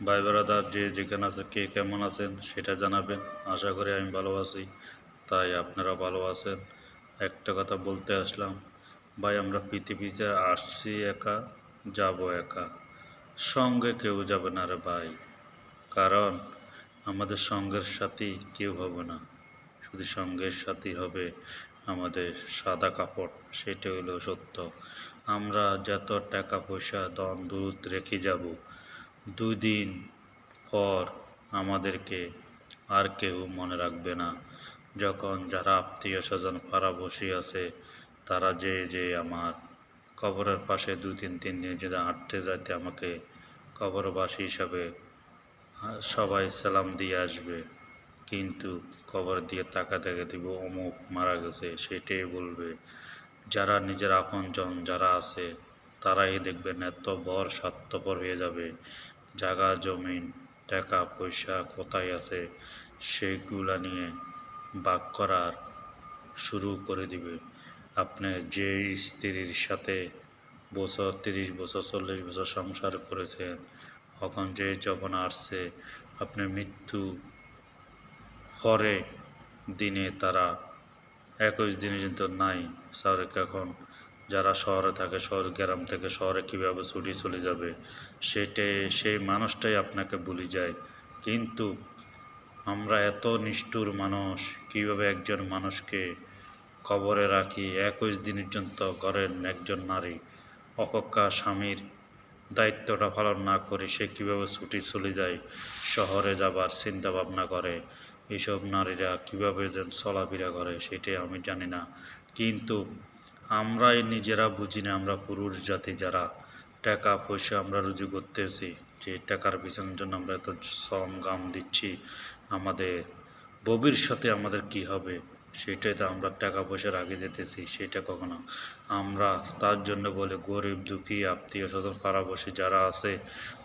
ভাই ব্রাদার যে যেখানে আছে কে কেমন আছেন সেটা জানাবেন। আশা করি আমি ভালো আছি, তাই আপনারা ভালো আছেন। একটা কথা বলতে আসলাম, ভাই আমরা পৃথিবীতে আসছি একা, যাব একা, সঙ্গে কেউ যাবে না রে ভাই। কারণ আমাদের সঙ্গের সাথী কেউ হবে না, শুধু সঙ্গের সাথী হবে আমাদের সাদা কাপড়, সেটা হলো সত্য। আমরা যত টাকা পয়সা দন দূত রেখে যাব, 2 দিন পর আমাদেরকে আর কেউ মনে রাখবে না। যখন যারা আত্মীয় স্বজন পাড়াবসি আছে, তারা যে আমার কবরের পাশে 2-3 দিন যদি হাঁটতে যাইতে আমাকে কবরবাসী হিসাবে সবাই সালাম দিয়ে আসবে, কিন্তু কবর দিয়ে তাকাতে দিব অমুক মারা গেছে সেটাই বলবে। যারা নিজের আপনজন যারা আছে, তারাই দেখবেন এত বড় স্বার্থপর হয়ে যাবে। জায়গা জমিন টাকা পয়সা কোথায় আছে সেগুলা নিয়ে ভাগ করার শুরু করে দিবে। আপনি যে স্ত্রীর সাথে বছর 30 বছর 40 বছর সংসার করেছেন, এখন যে যখন আসছে আপনার মৃত্যু পরে দিনে তারা 21 দিনের কিন্তু নাই। স্যার এখন যারা শহরে থাকে, শহর গ্রাম থেকে শহরে কীভাবে ছুটি চলে যাবে, সেটাই সেই মানুষটাই আপনাকে ভুলে যায়। কিন্তু আমরা এত নিষ্ঠুর মানুষ, কীভাবে একজন মানুষকে কবরে রাখি 21 দিনের জন্য। ঘরের একজন নারী অপক্কা স্বামীর দায়িত্বটা পালন না করে সে কীভাবে ছুটি চলে যায়, শহরে যাবার চিন্তা ভাবনা করে। এইসব নারীরা কীভাবে যেন চলাফেরা করে সেটাই আমি জানি না। কিন্তু আমরাই নিজেরা বুঝি না, আমরা পুরুষ জাতি যারা টাকা পয়সা আমরা রুজু করতেছি, যে টাকার পিছনের জন্য আমরা এত শ্রম ঘাম দিচ্ছি, আমাদের ভবিষ্যতে আমাদের কি হবে সেটাই তো আমরা টাকা পয়সার আগে যেতেছি, সেটা কখনো আমরা তার জন্য বলে গরিব দুঃখী আত্মীয় স্বজন পাড়াবসী যারা আছে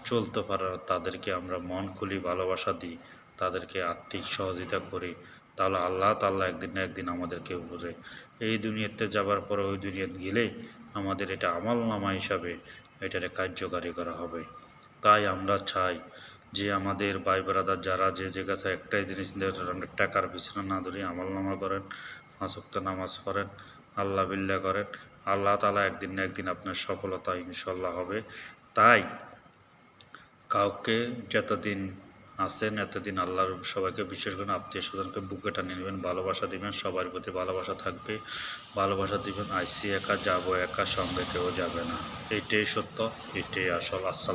চলতে পারে না, তাদেরকে আমরা মন খুলি ভালোবাসা দিই, তাদেরকে আর্থিক সহযোগিতা করি। তাহলে আল্লাহ তাআলা একদিন না একদিন আমাদেরকে বোঝে। এই দুনিয়াতে যাবার পরে ওই দুনিয়াতে গেলে আমাদের এটা আমলনামা হিসাবে এটারে কার্যকারী করা হবে। তাই আমরা চাই যে আমাদের ভাই ব্রাদার যারা যে জায়গাতে একটাই জিনিস টাকার পিছনে না ধরে আমলনামা করেন, 5 ওয়াক্ত নামাজ পড়েন, আল্লাহ বিল্লাহ করেন, আল্লাহ তাআলা একদিন না একদিন আপনার সফলতা ইনশাল্লাহ হবে। তাই কাউকে যতদিন আছেন এতদিন আল্লাহর সবাইকে বিশ্বাস করেন, আত্মীয় স্বজনকে বুকে টানিয়ে নেবেন, ভালোবাসা দিবেন, সবার প্রতি ভালোবাসা থাকবে, ভালোবাসা দিবেন। আইসি একা, যাবো একা, সঙ্গে কেউ যাবে না। এইটাই সত্য, এটাই আসল। আসসালাম।